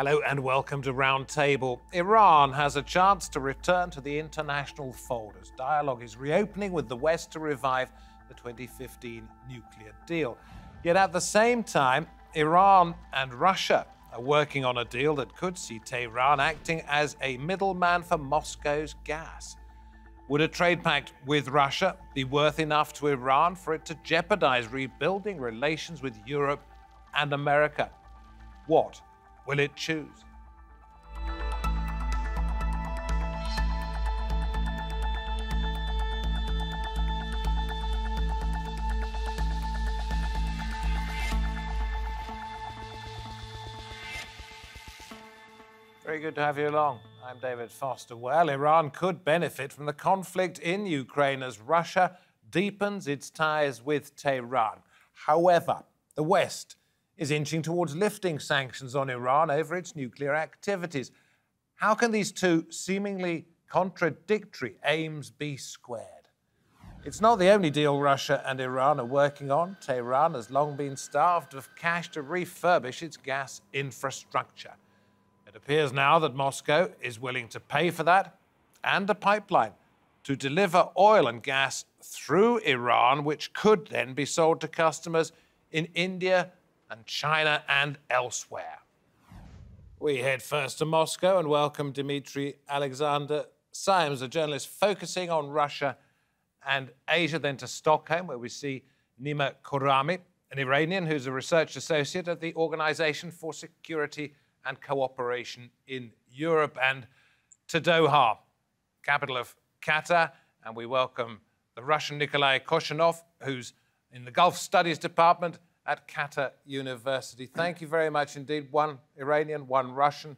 Hello and welcome to Roundtable. Iran has a chance to return to the international fold as dialogue is reopening with the West to revive the 2015 nuclear deal. Yet at the same time, Iran and Russia are working on a deal that could see Tehran acting as a middleman for Moscow's gas. Would a trade pact with Russia be worth enough to Iran for it to jeopardize rebuilding relations with Europe and America? What will it choose? Very good to have you along. I'm David Foster. Well, Iran could benefit from the conflict in Ukraine as Russia deepens its ties with Tehran. However, the West is inching towards lifting sanctions on Iran over its nuclear activities. How can these two seemingly contradictory aims be squared? It's not the only deal Russia and Iran are working on. Tehran has long been starved of cash to refurbish its gas infrastructure. It appears now that Moscow is willing to pay for that and a pipeline to deliver oil and gas through Iran, which could then be sold to customers in India and China and elsewhere. We head first to Moscow and welcome Dimitri Alexander Symes, a journalist focusing on Russia and Asia, then to Stockholm, where we see Nima Khorrami, an Iranian who's a research associate at the Organization for Security and Cooperation in Europe, and to Doha, capital of Qatar, and we welcome the Russian Nikolay Kozhanov, who's in the Gulf Studies Department at Qatar University. Thank you very much indeed. One Iranian, one Russian,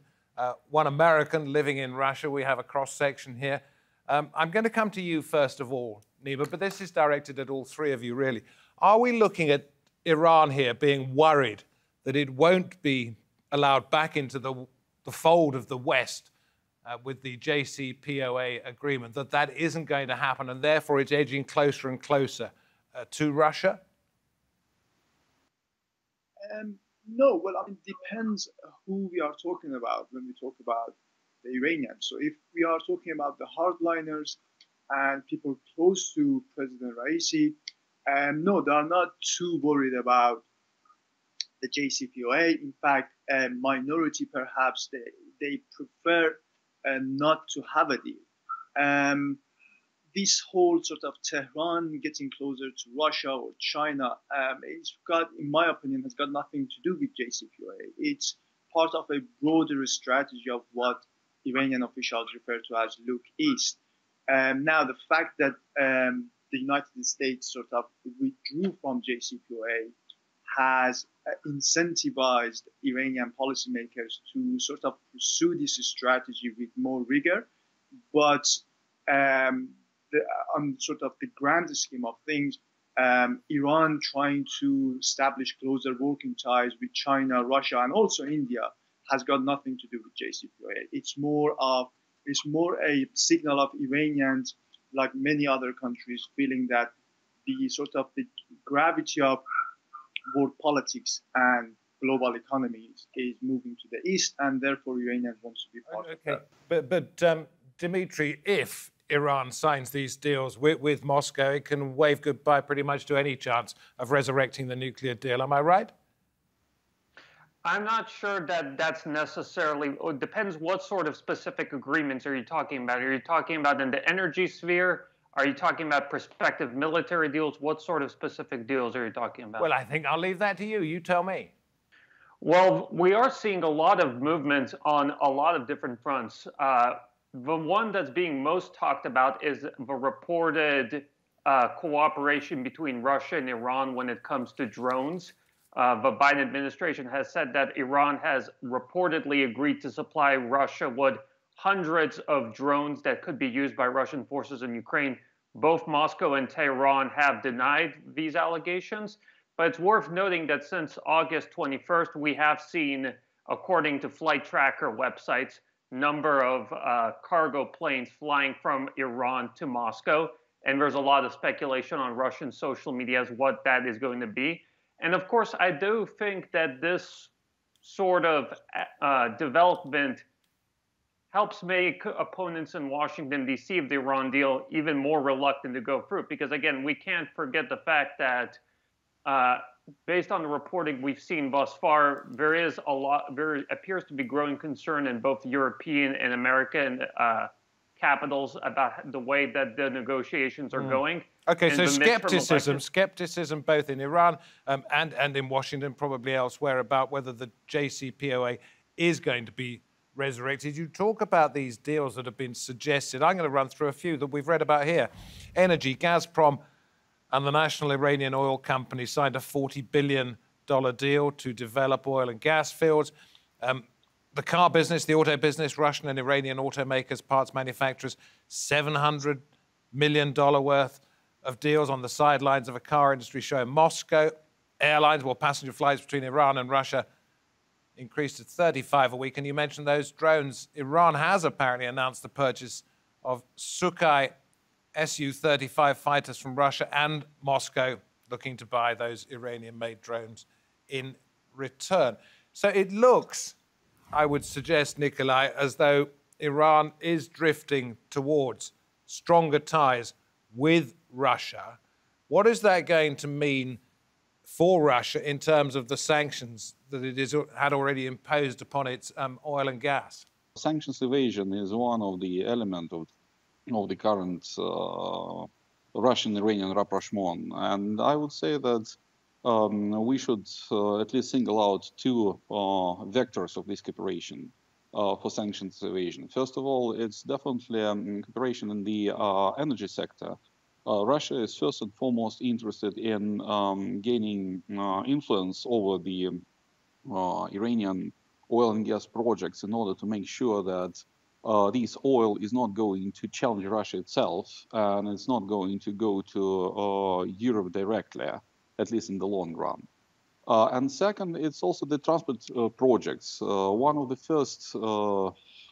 one American living in Russia. We have a cross-section here. I'm going to come to you first of all, Nima, but this is directed at all three of you, really. Are we looking at Iran here being worried that it won't be allowed back into the fold of the West with the JCPOA agreement, that isn't going to happen, and therefore it's edging closer and closer to Russia? No, well, I mean, it depends who we are talking about when we talk about the Iranians. So if we are talking about the hardliners and people close to President Raisi, no, they are not too worried about the JCPOA. In fact, a minority perhaps, they prefer not to have a deal. This whole sort of Tehran getting closer to Russia or China, it's got, in my opinion, has got nothing to do with JCPOA. It's part of a broader strategy of what Iranian officials refer to as look east. Now, the fact that the United States sort of withdrew from JCPOA has incentivized Iranian policymakers to sort of pursue this strategy with more rigor. But on sort of the grand scheme of things, Iran trying to establish closer working ties with China, Russia, and also India has got nothing to do with JCPOA. It's more a signal of Iranians, like many other countries, feeling that the sort of the gravity of world politics and global economies is moving to the east, and therefore Iranians want to be part of that. But Dimitri, if Iran signs these deals with Moscow, it can wave goodbye pretty much to any chance of resurrecting the nuclear deal. Am I right? I'm not sure that that's necessarily, it depends what sort of specific agreements are you talking about. Are you talking about in the energy sphere? Are you talking about prospective military deals? What sort of specific deals are you talking about? Well, I think I'll leave that to you. You tell me. Well, we are seeing a lot of movement on a lot of different fronts. The one that's being most talked about is the reported cooperation between Russia and Iran when it comes to drones. The Biden administration has said that Iran has reportedly agreed to supply Russia with hundreds of drones that could be used by Russian forces in Ukraine. Both Moscow and Tehran have denied these allegations. But it's worth noting that since August 21st, we have seen, according to flight tracker websites, number of cargo planes flying from Iran to Moscow. And there's a lot of speculation on Russian social media as what that is going to be. And of course, I do think that this sort of development helps make opponents in Washington, D.C. of the Iran deal even more reluctant to go through. Because again, we can't forget the fact that based on the reporting we've seen thus far, there appears to be growing concern in both European and American capitals about the way that the negotiations are going. Okay, so skepticism both in Iran and in Washington, probably elsewhere, about whether the JCPOA is going to be resurrected. You talk about these deals that have been suggested. I'm going to run through a few that we've read about here. Energy, Gazprom and the National Iranian Oil Company signed a $40 billion deal to develop oil and gas fields. The car business, the auto business, Russian and Iranian automakers, parts manufacturers, $700 million worth of deals on the sidelines of a car industry show in Moscow. Airlines, well, passenger flights between Iran and Russia increased to 35 a week. And you mentioned those drones. Iran has apparently announced the purchase of Sukhoi Su-35 fighters from Russia, and Moscow looking to buy those Iranian-made drones in return. So it looks, I would suggest, Nikolay, as though Iran is drifting towards stronger ties with Russia. What is that going to mean for Russia in terms of the sanctions that it had already imposed upon its oil and gas? Sanctions evasion is one of the elements of the current Russian-Iranian rapprochement. And I would say that we should at least single out two vectors of this cooperation for sanctions evasion. First of all, it's definitely cooperation in the energy sector. Russia is first and foremost interested in gaining influence over the Iranian oil and gas projects in order to make sure that this oil is not going to challenge Russia itself, and it's not going to go to Europe directly, at least in the long run. And second, it's also the transport projects. One of the first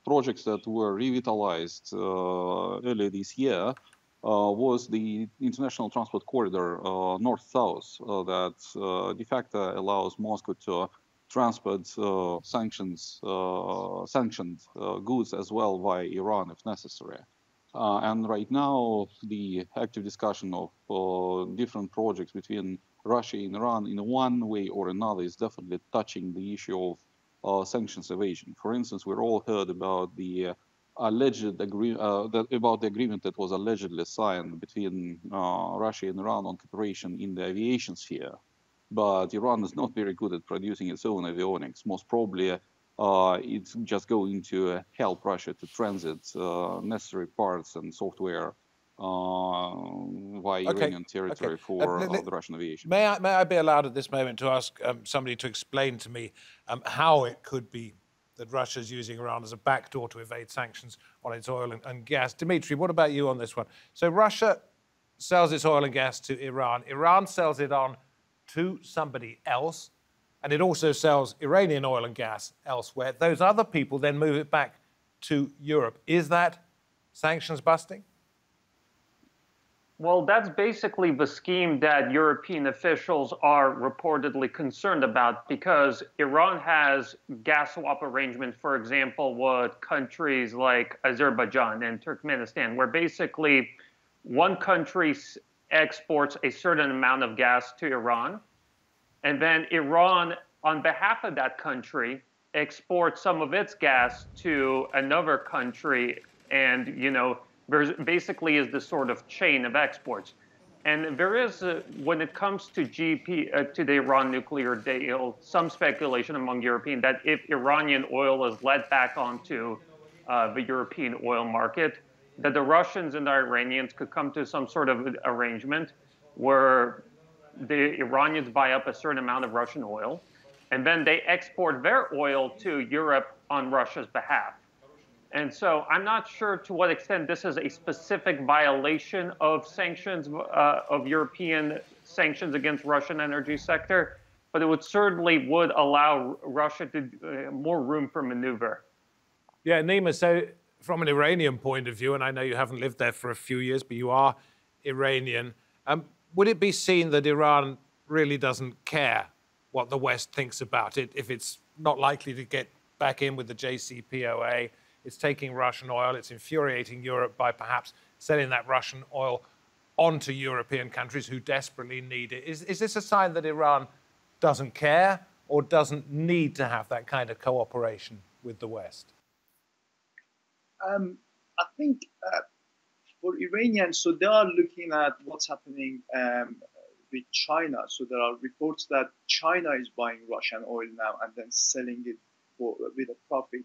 projects that were revitalized earlier this year was the international transport corridor north-south that de facto allows Moscow to transport sanctioned goods as well via Iran if necessary. And right now, the active discussion of different projects between Russia and Iran in one way or another is definitely touching the issue of sanctions evasion. For instance, we all heard about the alleged agreement that was allegedly signed between Russia and Iran on cooperation in the aviation sphere. But Iran is not very good at producing its own avionics. Most probably, it's just going to help Russia to transit necessary parts and software via Iranian territory for the Russian aviation. May I be allowed at this moment to ask somebody to explain to me how it could be that Russia is using Iran as a backdoor to evade sanctions on its oil and gas? Dimitri, what about you on this one? So Russia sells its oil and gas to Iran. Iran sells it on to somebody else, and it also sells Iranian oil and gas elsewhere. Those other people then move it back to Europe. Is that sanctions busting? Well, that's basically the scheme that European officials are reportedly concerned about, because Iran has gas swap arrangements, for example, with countries like Azerbaijan and Turkmenistan, where basically one country exports a certain amount of gas to Iran, and then Iran, on behalf of that country, exports some of its gas to another country, and, you know, there basically is this sort of chain of exports. And there is, when it comes to to the Iran nuclear deal, some speculation among Europeans that if Iranian oil is led back onto the European oil market, that the Russians and the Iranians could come to some sort of arrangement where the Iranians buy up a certain amount of Russian oil, and then they export their oil to Europe on Russia's behalf. And so I'm not sure to what extent this is a specific violation of sanctions, of European sanctions against Russian energy sector, but it would certainly allow Russia to more room for maneuver. Yeah, Nima, so from an Iranian point of view, and I know you haven't lived there for a few years, but you are Iranian, would it be seen that Iran really doesn't care what the West thinks about it if it's not likely to get back in with the JCPOA. It's taking Russian oil. It's infuriating Europe by perhaps selling that Russian oil onto European countries who desperately need it. Is this a sign that Iran doesn't care or doesn't need to have that kind of cooperation with the West? I think for Iranians, so they are looking at what's happening with China. So there are reports that China is buying Russian oil now and then selling it with a profit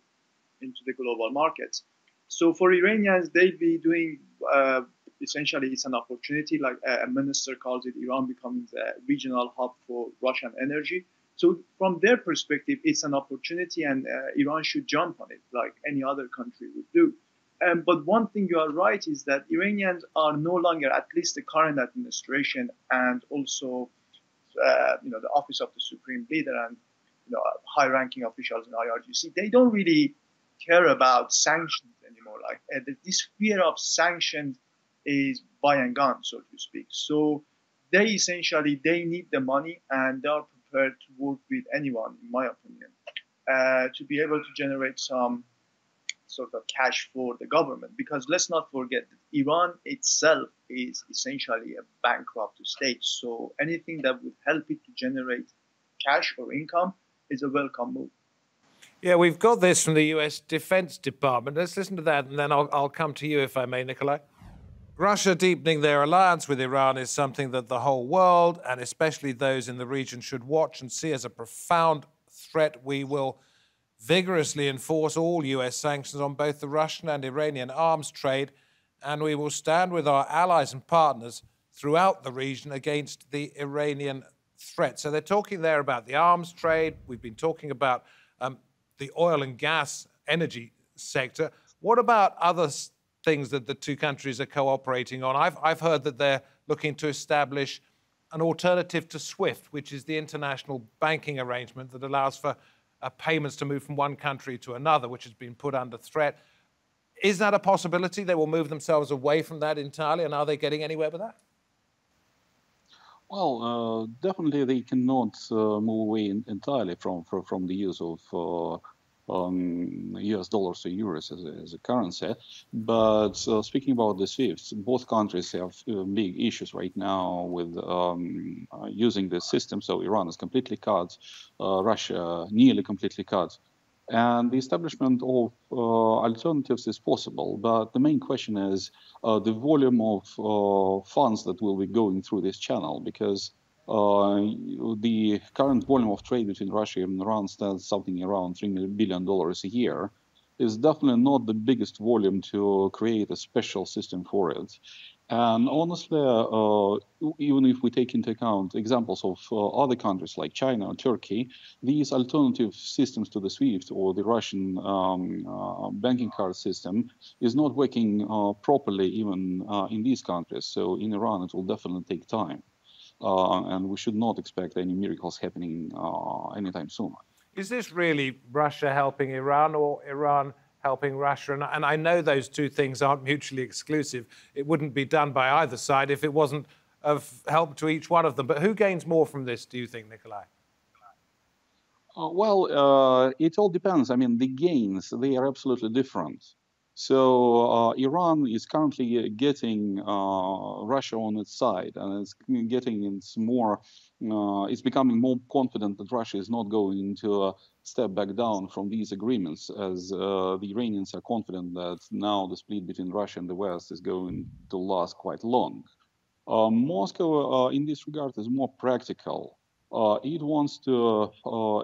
into the global markets. So for Iranians, they'll be doing, essentially it's an opportunity, like a minister calls it, Iran becoming the regional hub for Russian energy. So from their perspective, it's an opportunity and Iran should jump on it like any other country would do. But one thing you are right is that Iranians are no longer, at least the current administration and also, the office of the supreme leader and high-ranking officials in IRGC, they don't really care about sanctions anymore. Like this fear of sanctions is by and gone, so to speak. So they need the money and they are prepared to work with anyone, in my opinion, to be able to generate some sort of cash for the government. Because let's not forget that Iran itself is essentially a bankrupt state. So anything that would help it to generate cash or income is a welcome move. Yeah, we've got this from the US Defense Department. Let's listen to that, and then I'll come to you, if I may, Nikolay. Russia deepening their alliance with Iran is something that the whole world, and especially those in the region, should watch and see as a profound threat. We will vigorously enforce all US sanctions on both the Russian and Iranian arms trade, and we will stand with our allies and partners throughout the region against the Iranian threat. So they're talking there about the arms trade. We've been talking about the oil and gas energy sector. What about other things that the two countries are cooperating on? I've heard that they're looking to establish an alternative to SWIFT, which is the international banking arrangement that allows for payments to move from one country to another, which has been put under threat. Is that a possibility? They will move themselves away from that entirely, and are they getting anywhere with that? Well, definitely they cannot move away entirely from the use of US dollars or euros as a currency. But speaking about the SWIFT, both countries have big issues right now with using the system. So Iran is completely cut, Russia nearly completely cut. And the establishment of alternatives is possible. But the main question is the volume of funds that will be going through this channel, because the current volume of trade between Russia and Iran stands something around $3 billion a year. Is definitely not the biggest volume to create a special system for it. And honestly, even if we take into account examples of other countries like China or Turkey, these alternative systems to the SWIFT or the Russian banking card system is not working properly even in these countries. So in Iran, it will definitely take time. And we should not expect any miracles happening anytime soon. Is this really Russia helping Iran or Iran helping Russia? And I know those two things aren't mutually exclusive. It wouldn't be done by either side if it wasn't of help to each one of them. But who gains more from this, do you think, Nikolay? Well, it all depends. I mean, the gains, they are absolutely different. So Iran is currently getting Russia on its side, and it's it's becoming more confident that Russia is not going to step back down from these agreements, as the Iranians are confident that now the split between Russia and the West is going to last quite long. Moscow, in this regard, is more practical. It wants to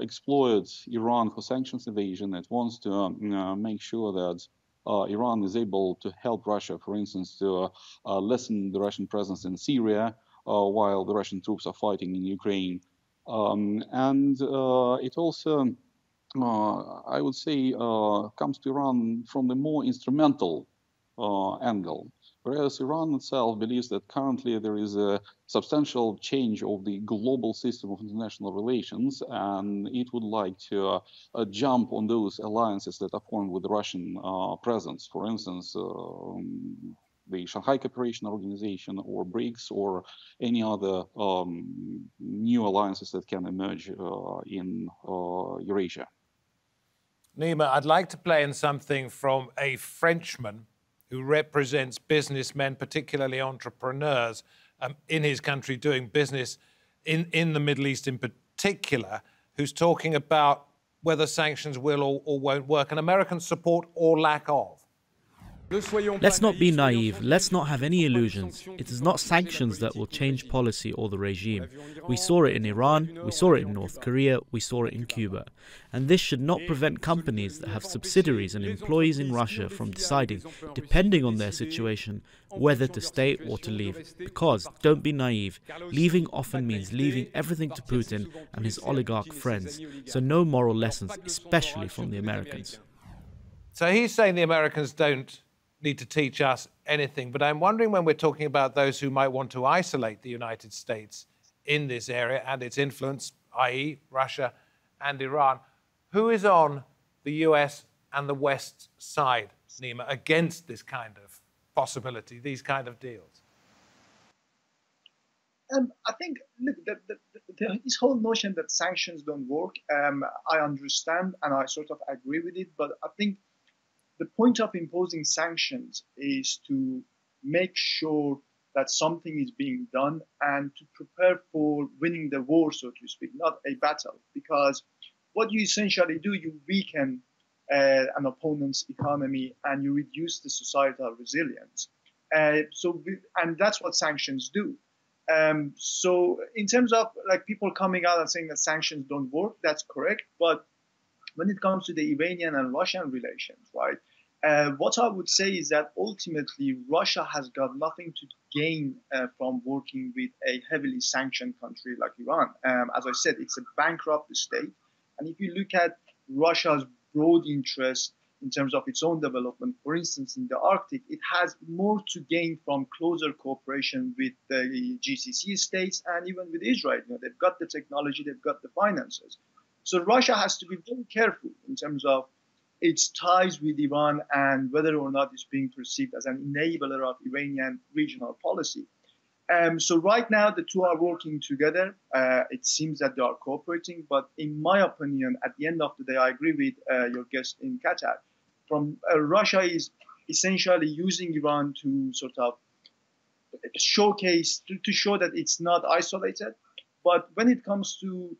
exploit Iran for sanctions evasion. It wants to make sure that Iran is able to help Russia, for instance, to lessen the Russian presence in Syria while the Russian troops are fighting in Ukraine. And it also, I would say, comes to Iran from the more instrumental angle. Whereas Iran itself believes that currently there is a substantial change of the global system of international relations, and it would like to jump on those alliances that are formed with the Russian presence. For instance, the Shanghai Cooperation Organization or BRICS or any other new alliances that can emerge in Eurasia. Nima, I'd like to play in something from a Frenchman who represents businessmen, particularly entrepreneurs, in his country doing business in the Middle East in particular, who's talking about whether sanctions will or won't work, and American support or lack of. Let's not be naive. Let's not have any illusions. It is not sanctions that will change policy or the regime. We saw it in Iran, we saw it in North Korea, we saw it in Cuba. And this should not prevent companies that have subsidiaries and employees in Russia from deciding, depending on their situation, whether to stay or to leave. Because, don't be naive, leaving often means leaving everything to Putin and his oligarch friends. So no moral lessons, especially from the Americans. So he's saying the Americans don't need to teach us anything, but I'm wondering, when we're talking about those who might want to isolate the United States in this area and its influence, i.e. Russia and Iran, who is on the US and the West's side, Nima, against this kind of possibility, these kind of deals? I think, look, this whole notion that sanctions don't work, I understand and I sort of agree with it, but I think the point of imposing sanctions is to make sure that something is being done and to prepare for winning the war, so to speak, not a battle. Because what you essentially do, you weaken an opponent's economy and you reduce the societal resilience. And that's what sanctions do. So in terms of like people coming out and saying that sanctions don't work, that's correct. But when it comes to the Iranian and Russian relations, right, what I would say is that ultimately Russia has got nothing to gain from working with a heavily sanctioned country like Iran. As I said, it's a bankrupt state. And if you look at Russia's broad interest in terms of its own development, for instance, in the Arctic, it has more to gain from closer cooperation with the GCC states and even with Israel. You know, they've got the technology, they've got the finances. So Russia has to be very careful in terms of its ties with Iran and whether or not it's being perceived as an enabler of Iranian regional policy. So right now, the two are working together. It seems that they are cooperating. But in my opinion, at the end of the day, I agree with your guest in Qatar. Russia is essentially using Iran to sort of showcase, to show that it's not isolated. But when it comes to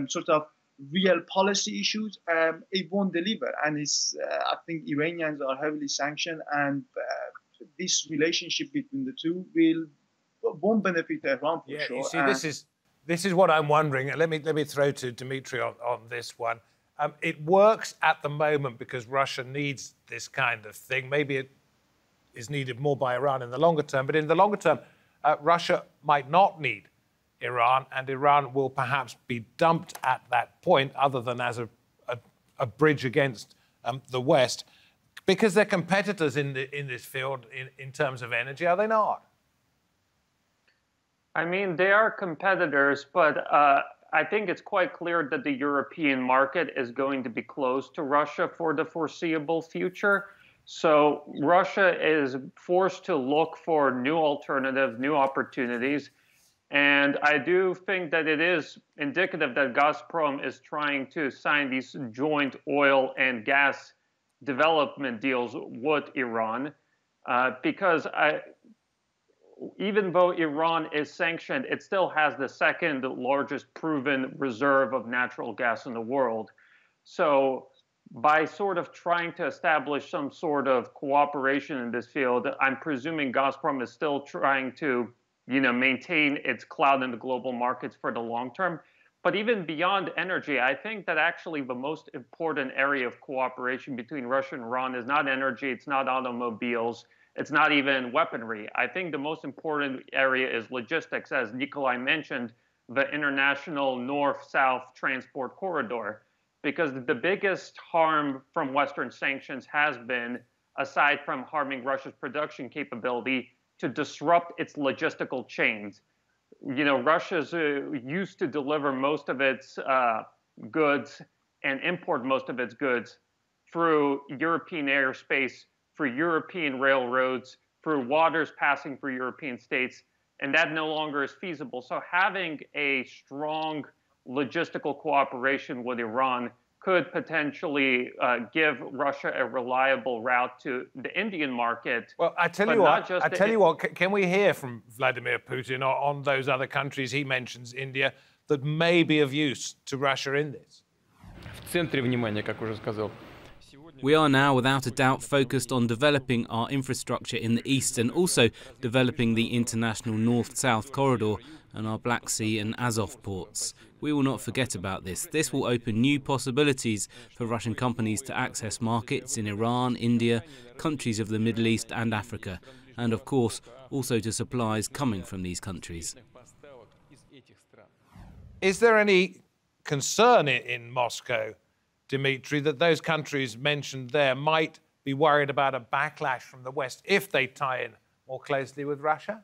sort of real policy issues, it won't deliver. And I think Iranians are heavily sanctioned, and this relationship between the two won't benefit Tehran for sure. You see, this is what I'm wondering. Let me throw to Dimitri on this one. It works at the moment because Russia needs this kind of thing. Maybe it is needed more by Iran in the longer term, but in the longer term, Russia might not need Iran, and Iran will perhaps be dumped at that point, other than as a bridge against the West, because they're competitors in this field in terms of energy, are they not? I mean, they are competitors, but I think it's quite clear that the European market is going to be closed to Russia for the foreseeable future. So Russia is forced to look for new alternatives, new opportunities. And I do think that it is indicative that Gazprom is trying to sign these joint oil and gas development deals with Iran, because even though Iran is sanctioned, it still has the second largest proven reserve of natural gas in the world. So by sort of trying to establish some sort of cooperation in this field, I'm presuming Gazprom is still trying to maintain its clout in the global markets for the long term. But even beyond energy, I think that actually the most important area of cooperation between Russia and Iran is not energy, it's not automobiles, it's not even weaponry. I think the most important area is logistics, as Nikolay mentioned, the international north-south transport corridor. Because the biggest harm from Western sanctions has been, aside from harming Russia's production capability, to disrupt its logistical chains. Russia's used to deliver most of its goods and import most of its goods through European airspace, for European railroads, through waters passing through European states, and that no longer is feasible. So having a strong logistical cooperation with Iran could potentially give Russia a reliable route to the Indian market. Well, I tell you what, can we hear from Vladimir Putin on those other countries he mentions, India, that may be of use to Russia in this? We are now, without a doubt, focused on developing our infrastructure in the east and also developing the international north-south corridor and our Black Sea and Azov ports. We will not forget about this. This will open new possibilities for Russian companies to access markets in Iran, India, countries of the Middle East and Africa, and of course also to supplies coming from these countries. Is there any concern in Moscow, Dimitri, that those countries mentioned there might be worried about a backlash from the West if they tie in more closely with Russia?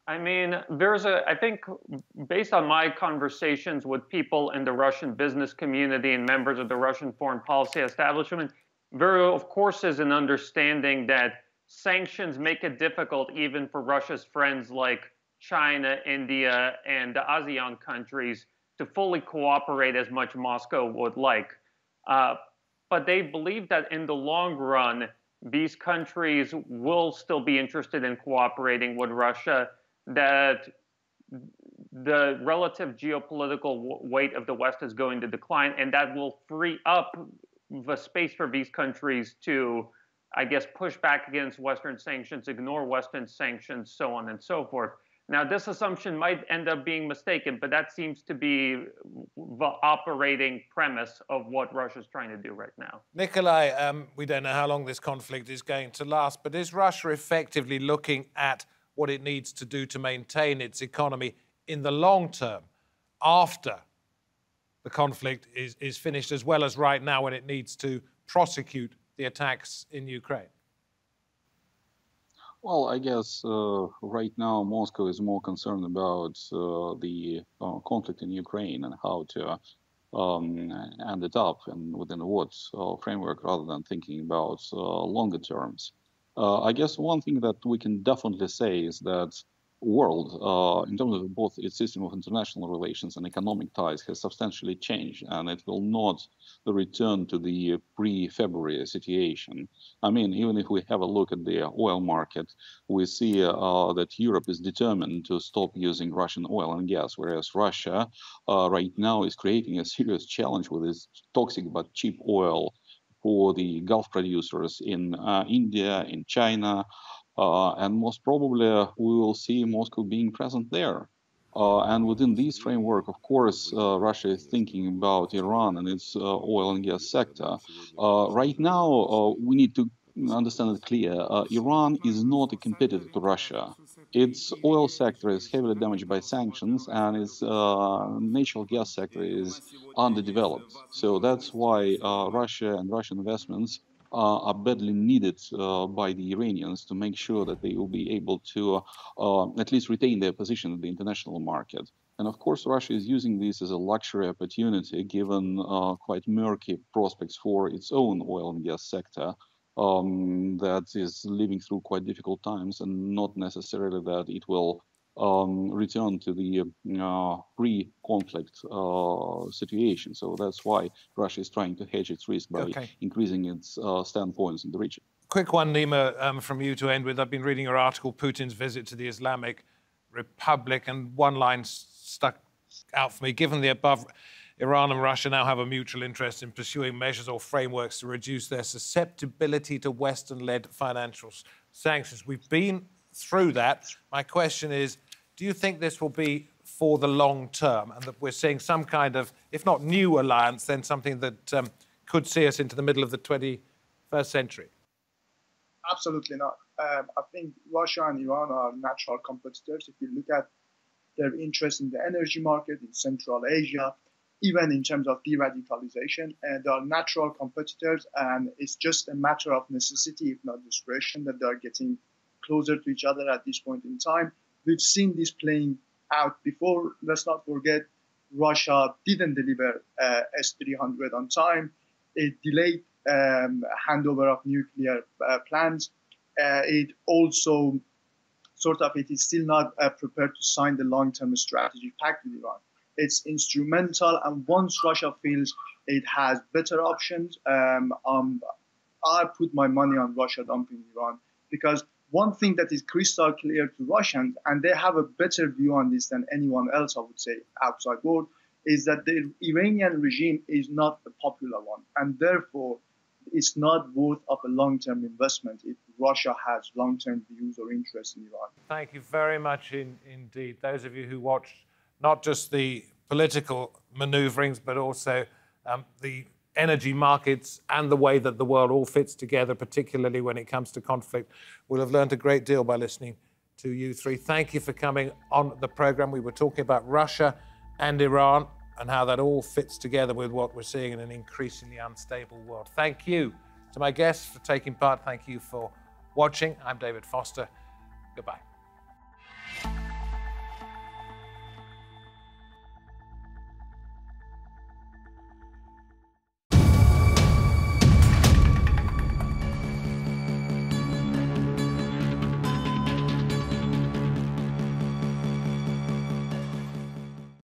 I mean, I think, based on my conversations with people in the Russian business community and members of the Russian foreign policy establishment, there, of course, is an understanding that sanctions make it difficult even for Russia's friends like China, India, and the ASEAN countries to fully cooperate as much Moscow would like. But they believe that in the long run, these countries will still be interested in cooperating with Russia, that the relative geopolitical weight of the West is going to decline, and that will free up the space for these countries to, I guess, push back against Western sanctions, ignore Western sanctions, so on and so forth. Now, this assumption might end up being mistaken, but that seems to be the operating premise of what Russia's trying to do right now. Nikolay, we don't know how long this conflict is going to last, but is Russia effectively looking at what it needs to do to maintain its economy in the long term after the conflict is finished, as well as right now when it needs to prosecute the attacks in Ukraine? Well, I guess right now Moscow is more concerned about the conflict in Ukraine and how to end it up and within what framework, rather than thinking about longer terms. I guess one thing that we can definitely say is that world, in terms of both its system of international relations and economic ties, has substantially changed, and it will not return to the pre-February situation. I mean, even if we have a look at the oil market, we see that Europe is determined to stop using Russian oil and gas, whereas Russia right now is creating a serious challenge with its toxic but cheap oil for the Gulf producers in India, in China, and most probably we will see Moscow being present there. And within this framework, of course, Russia is thinking about Iran and its oil and gas sector. Right now, we need to understand it clear. Iran is not a competitor to Russia. Its oil sector is heavily damaged by sanctions, and its natural gas sector is underdeveloped. So that's why Russia and Russian investments are badly needed by the Iranians to make sure that they will be able to at least retain their position in the international market. And of course, Russia is using this as a luxury opportunity, given quite murky prospects for its own oil and gas sector that is living through quite difficult times, and not necessarily that it will return to the pre-conflict situation. So that's why Russia is trying to hedge its risk by increasing its standpoints in the region. Quick one, Nima, from you to end with. I've been reading your article, Putin's visit to the Islamic Republic, and one line stuck out for me. Given the above, Iran and Russia now have a mutual interest in pursuing measures or frameworks to reduce their susceptibility to Western-led financial sanctions. We've been through that. My question is, do you think this will be for the long term, and that we're seeing some kind of, if not new alliance, then something that could see us into the middle of the 21st century? Absolutely not. I think Russia and Iran are natural competitors. If you look at their interest in the energy market in Central Asia, even in terms of de-radicalization, they are natural competitors, and it's just a matter of necessity, if not desperation, that they are getting closer to each other at this point in time. We've seen this playing out before. Let's not forget, Russia didn't deliver S-300 on time. It delayed handover of nuclear plans. it also it is still not prepared to sign the long-term strategic pact with Iran. It's instrumental, and once Russia feels it has better options, I put my money on Russia dumping Iran, because one thing that is crystal clear to Russians, and they have a better view on this than anyone else, I would say, outside world, is that the Iranian regime is not a popular one, and therefore it's not worth of a long-term investment if Russia has long-term views or interests in Iran. Thank you very much indeed. Those of you who watched not just the political maneuverings, but also the energy markets and the way that the world all fits together, particularly when it comes to conflict, will have learned a great deal by listening to you three. Thank you for coming on the program. We were talking about Russia and Iran and how that all fits together with what we're seeing in an increasingly unstable world. Thank you to my guests for taking part. Thank you for watching. I'm David Foster. Goodbye.